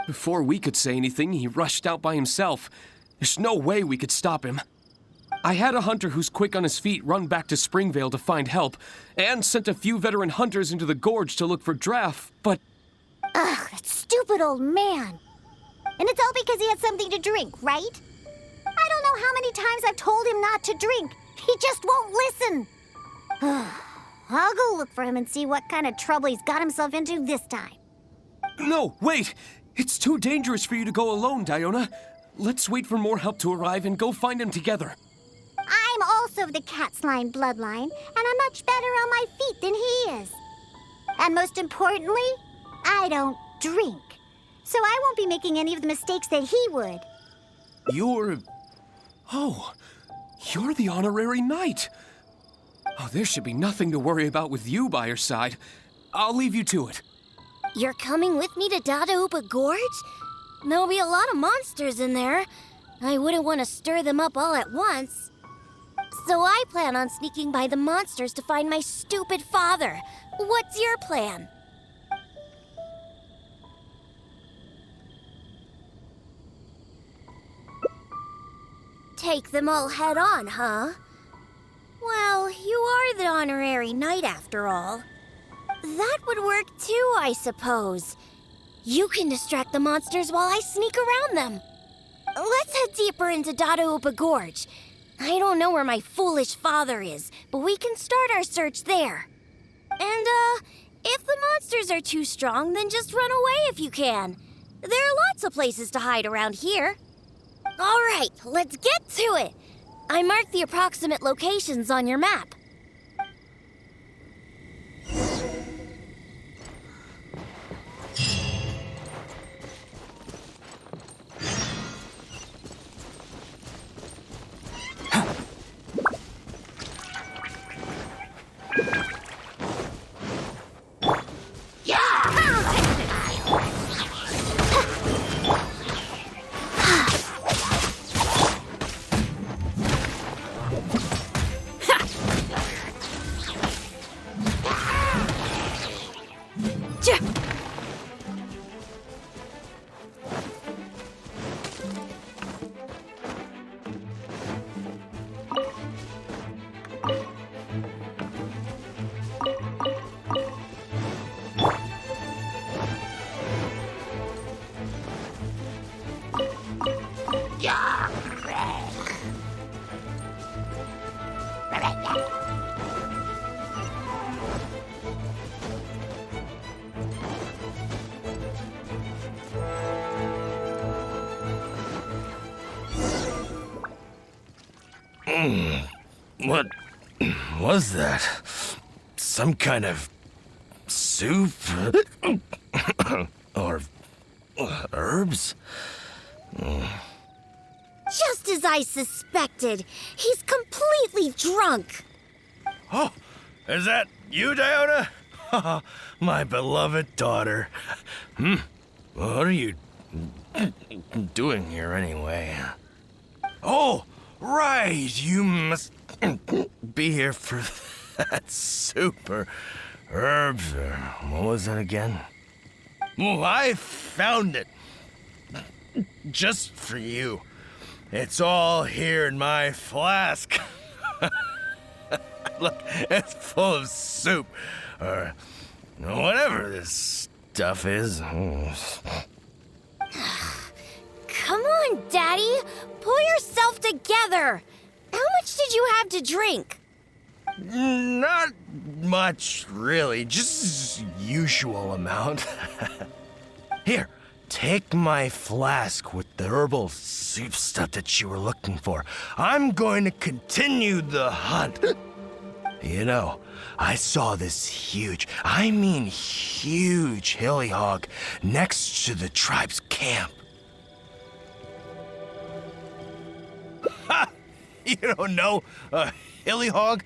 Speaker 9: Before we could say anything, he rushed out by himself. There's no way we could stop him. I had a hunter who's quick on his feet run back to Springvale to find help, and sent a few veteran hunters into the gorge to look for Draft, but...
Speaker 2: Ugh, that stupid old man. And it's all because he had something to drink, right? I don't know how many times I've told him not to drink. He just won't listen. I'll go look for him and see what kind of trouble he's got himself into this time.
Speaker 9: No, wait! It's too dangerous for you to go alone, Diona. Let's wait for more help to arrive and go find him together.
Speaker 2: I'm also of the Quetzline bloodline, and I'm much better on my feet than he is. And most importantly, I don't drink. So I won't be making any of the mistakes that he would.
Speaker 9: You're the honorary knight. Oh, there should be nothing to worry about with you by your side. I'll leave you to it.
Speaker 2: You're coming with me to Dada Upa Gorge? There'll be a lot of monsters in there. I wouldn't want to stir them up all at once. So I plan on sneaking by the monsters to find my stupid father. What's your plan? Take them all head on, huh? Well, you are the honorary knight after all. That would work too, I suppose. You can distract the monsters while I sneak around them. Let's head deeper into Dadaupa Gorge. I don't know where my foolish father is, but we can start our search there. And, if the monsters are too strong, then just run away if you can. There are lots of places to hide around here. All right, let's get to it. I marked the approximate locations on your map.
Speaker 1: What was that? Some kind of soup? Or herbs?
Speaker 2: Just as I suspected, he's completely drunk.
Speaker 1: Oh, is that you, Diona? My beloved daughter. What are you doing here anyway? Oh, right, you must be here for that soup or herbs or what was that again? Well, I found it. Just for you. It's all here in my flask. Look, it's full of soup or whatever this stuff is.
Speaker 2: Come on, Daddy. Pull yourself together. How much did you have to drink?
Speaker 1: Not much, really. Just usual amount. Here, take my flask with the herbal soup stuff that you were looking for. I'm going to continue the hunt. You know, I saw this huge hilly hog next to the tribe's camp. Ha! You don't know a hilly hog?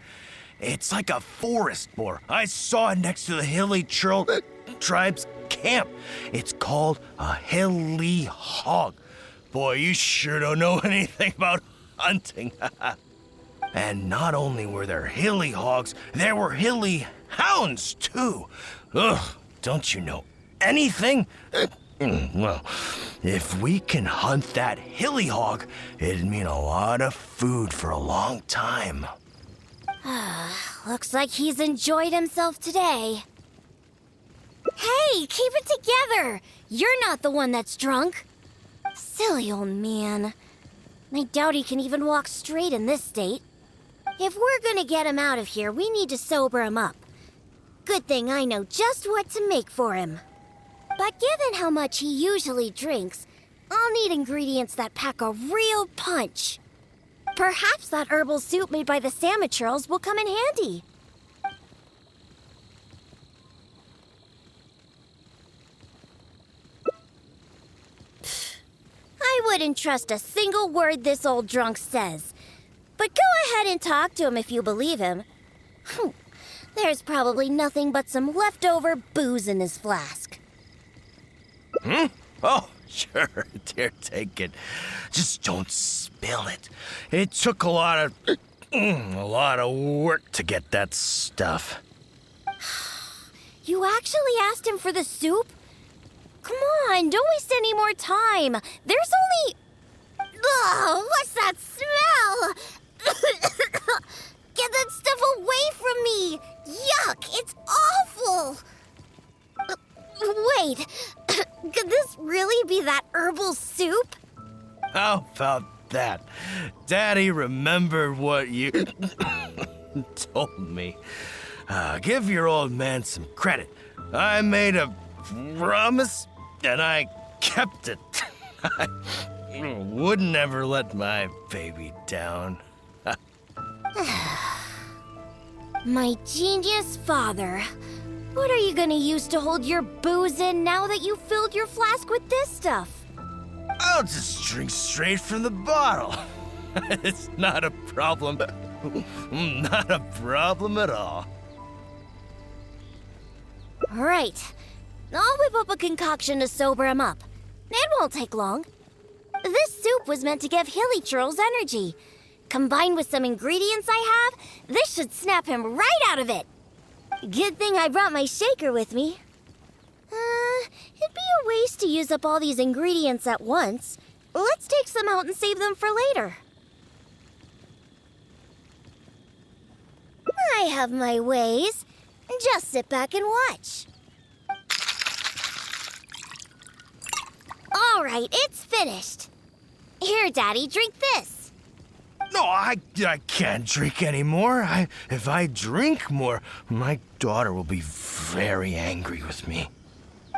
Speaker 1: It's like a forest boar. I saw it next to the hilly tribe's camp. It's called a hilly hog. Boy, you sure don't know anything about hunting. And not only were there hilly hogs, there were hilly hounds, too. Ugh, don't you know anything? Well, if we can hunt that hilly hog, it'd mean a lot of food for a long time.
Speaker 2: Looks like he's enjoyed himself today. Hey, keep it together! You're not the one that's drunk. Silly old man. I doubt he can even walk straight in this state. If we're gonna get him out of here, we need to sober him up. Good thing I know just what to make for him. But given how much he usually drinks, I'll need ingredients that pack a real punch. Perhaps that herbal soup made by the Samaturls will come in handy. I wouldn't trust a single word this old drunk says. But go ahead and talk to him if you believe him. There's probably nothing but some leftover booze in his flask.
Speaker 1: Oh, sure. Dear, take it. Just don't spill it. It took a lot of A lot of work to get that stuff.
Speaker 2: You actually asked him for the soup? Come on, don't waste any more time. There's only... Ugh, what's that smell? Get that stuff away from me! Yuck, it's awful! Wait, could this really be that herbal soup?
Speaker 1: How about that? Daddy remembered what you told me. Give your old man some credit. I made a promise, and I kept it. I would never let my baby down.
Speaker 2: My genius father. What are you gonna use to hold your booze in now that you filled your flask with this stuff?
Speaker 1: I'll just drink straight from the bottle. It's not a problem. Not a problem at all.
Speaker 2: All right. I'll whip up a concoction to sober him up. It won't take long. This soup was meant to give Hilly Churls energy. Combined with some ingredients I have, this should snap him right out of it. Good thing I brought my shaker with me. It'd be a waste to use up all these ingredients at once. Let's take some out and save them for later. I have my ways. Just sit back and watch. All right, it's finished. Here, Daddy, drink this.
Speaker 1: No, I can't drink anymore. If I drink more, my daughter will be very angry with me.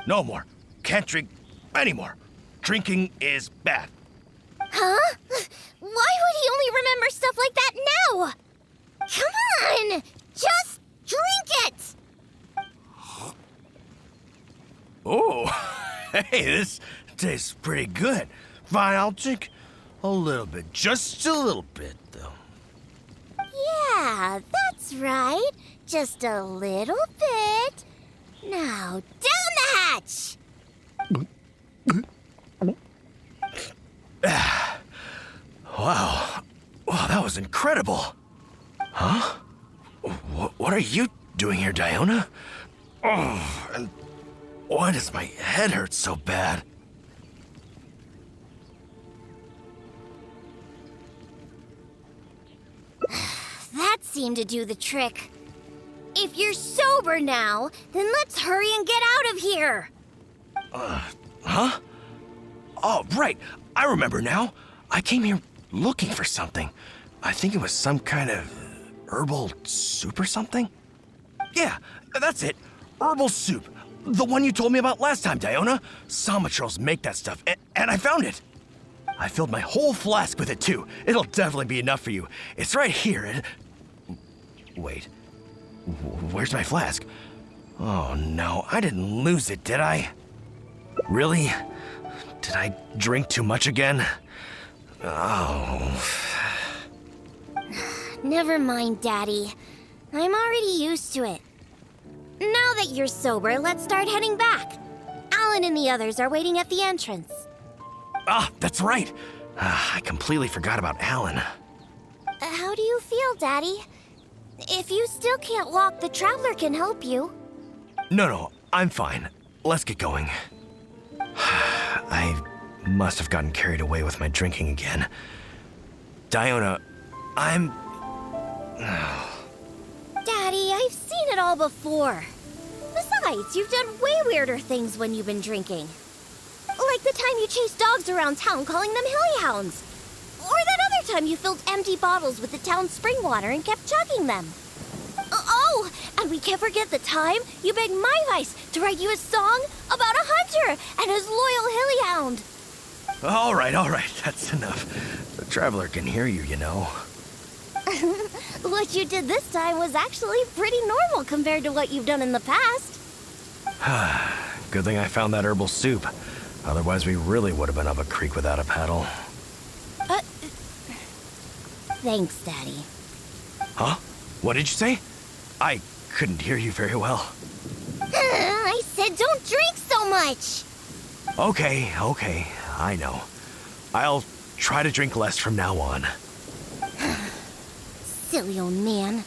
Speaker 1: No more. Can't drink anymore. Drinking is bad.
Speaker 2: Huh? Why would he only remember stuff like that now? Come on! Just drink it!
Speaker 1: Oh, hey, this tastes pretty good. Fine, I'll drink a little bit. Just a little bit, though.
Speaker 2: Yeah, that's right. Just a little bit. Now, down the hatch!
Speaker 1: Wow. Wow, that was incredible. Huh? What are you doing here, Diona? Oh, and why does my head hurt so bad?
Speaker 2: That seemed to do the trick. If you're sober now, then let's hurry and get out of here.
Speaker 1: Huh? Oh, right. I remember now. I came here looking for something. I think it was some kind of herbal soup or something. Yeah, that's it. Herbal soup. The one you told me about last time, Diona. Samatrals make that stuff, and I found it. I filled my whole flask with it, too. It'll definitely be enough for you. It's right here. Wait. Where's my flask? Oh, no. I didn't lose it, did I? Really? Did I drink too much again? Oh.
Speaker 2: Never mind, Daddy. I'm already used to it. Now that you're sober, let's start heading back. Alan and the others are waiting at the entrance.
Speaker 1: Ah, that's right. I completely forgot about Alan.
Speaker 2: How do you feel, Daddy? If you still can't walk, the Traveler can help you.
Speaker 1: No, I'm fine. Let's get going. I must have gotten carried away with my drinking again. Diona, I'm...
Speaker 2: Daddy, I've seen it all before. Besides, you've done way weirder things when you've been drinking. Like the time you chased dogs around town calling them hilly hounds. Or that other time you filled empty bottles with the town's spring water and kept chugging them. Oh, and we can't forget the time you begged miHoYo to write you a song about a hunter and his loyal hilly hound.
Speaker 1: All right, that's enough. The Traveler can hear you, you know.
Speaker 2: What you did this time was actually pretty normal compared to what you've done in the past.
Speaker 1: Good thing I found that herbal soup. Otherwise, we really would have been up a creek without a paddle.
Speaker 2: Thanks, Daddy.
Speaker 1: Huh? What did you say? I couldn't hear you very well.
Speaker 2: I said don't drink so much.
Speaker 1: Okay, I know. I'll try to drink less from now on.
Speaker 2: Silly old man.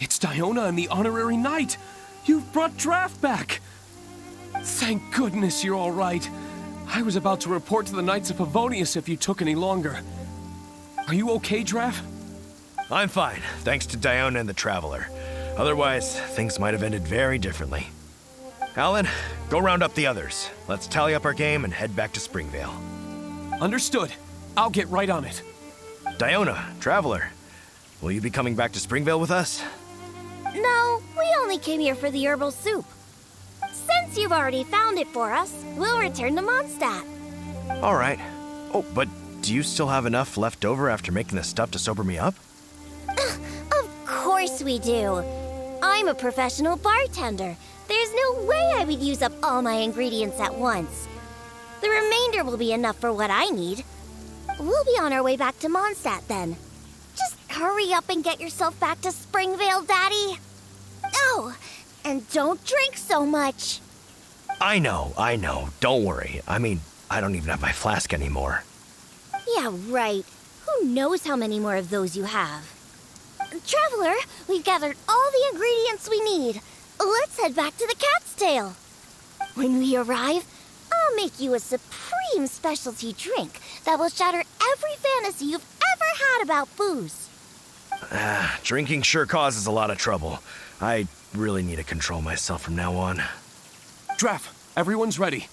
Speaker 9: It's Diona and the Honorary Knight! You've brought Draft back! Thank goodness you're all right. I was about to report to the Knights of Favonius if you took any longer. Are you okay, Draft?
Speaker 1: I'm fine, thanks to Diona and the Traveler. Otherwise, things might have ended very differently. Alan, go round up the others. Let's tally up our game and head back to Springvale.
Speaker 9: Understood. I'll get right on it.
Speaker 1: Diona, Traveler, will you be coming back to Springvale with us?
Speaker 2: No, we only came here for the herbal soup. Since you've already found it for us, we'll return to Mondstadt.
Speaker 1: All right. Oh, but do you still have enough left over after making the stuff to sober me up?
Speaker 2: Of course we do. I'm a professional bartender. There's no way I would use up all my ingredients at once. The remainder will be enough for what I need. We'll be on our way back to Mondstadt then. Just hurry up and get yourself back to Springvale, Daddy. Oh, and don't drink so much.
Speaker 1: I know. Don't worry. I mean, I don't even have my flask anymore.
Speaker 2: Yeah, right. Who knows how many more of those you have? Traveler, we've gathered all the ingredients we need. Let's head back to the Cat's Tail. When we arrive, I'll make you a supreme specialty drink that will shatter every fantasy you've ever had about booze.
Speaker 1: Drinking sure causes a lot of trouble. I really need to control myself from now on.
Speaker 9: Draft, everyone's ready.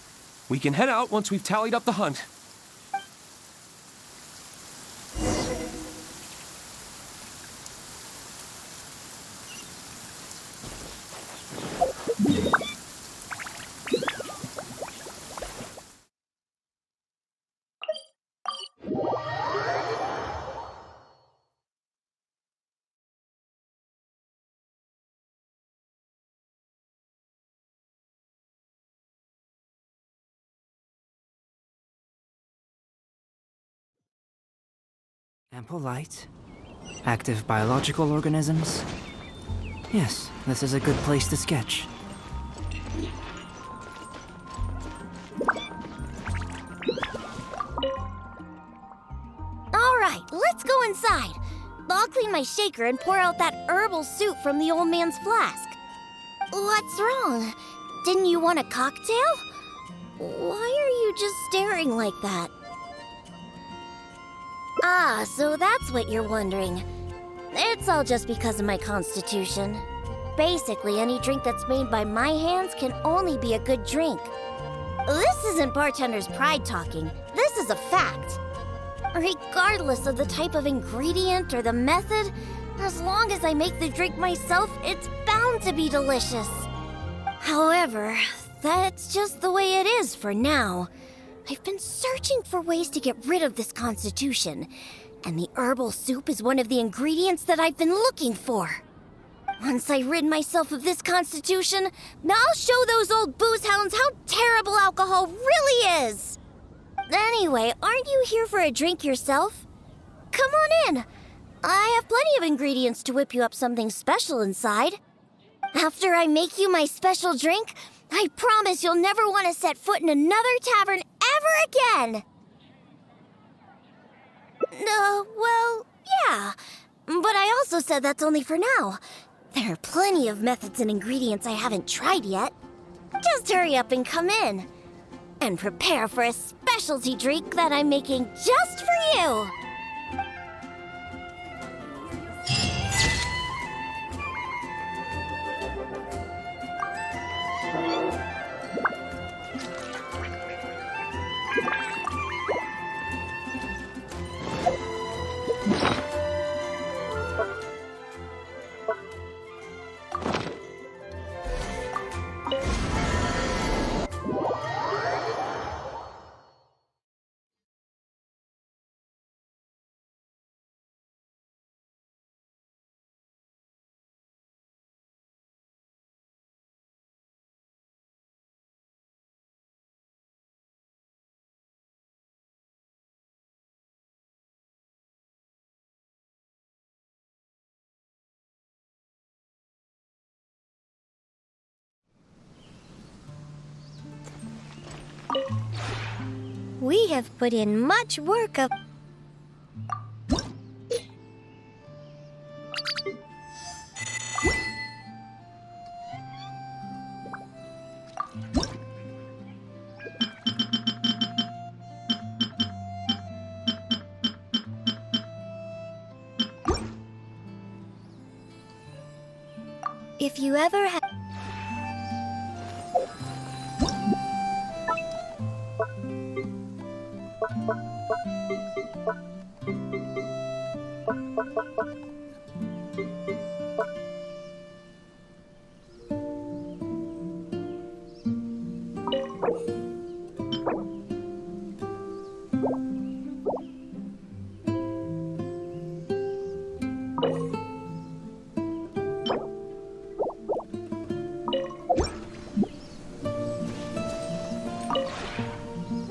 Speaker 9: We can head out once we've tallied up the hunt.
Speaker 6: Ample light. Active biological organisms. Yes, this is a good place to sketch.
Speaker 2: All right, let's go inside. I'll clean my shaker and pour out that herbal soup from the old man's flask. What's wrong? Didn't you want a cocktail? Why are you just staring like that? Ah, so that's what you're wondering. It's all just because of my constitution. Basically, any drink that's made by my hands can only be a good drink. This isn't bartender's pride talking. This is a fact. Regardless of the type of ingredient or the method, as long as I make the drink myself, it's bound to be delicious. However, that's just the way it is for now. I've been searching for ways to get rid of this constitution, and the herbal soup is one of the ingredients that I've been looking for. Once I rid myself of this constitution, I'll show those old booze hounds how terrible alcohol really is. Anyway, aren't you here for a drink yourself? Come on in. I have plenty of ingredients to whip you up something special inside. After I make you my special drink, I promise you'll never want to set foot in another tavern ever again. Well, Yeah, but I also said that's only for now. There are plenty of methods and ingredients I haven't tried yet. Just hurry up and come in. And prepare for a specialty drink that I'm making just for you. We have put in much work of... If you ever have...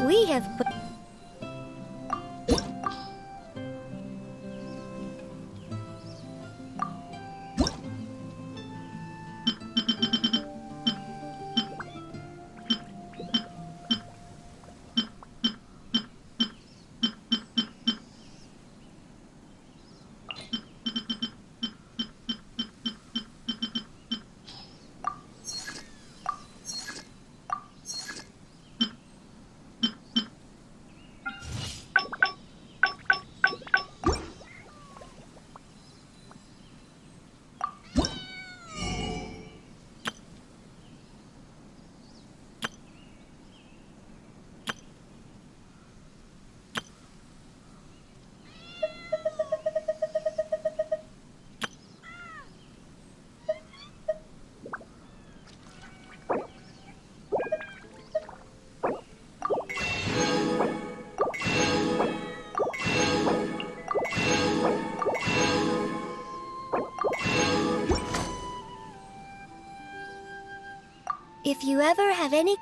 Speaker 2: We have put... If you ever have any...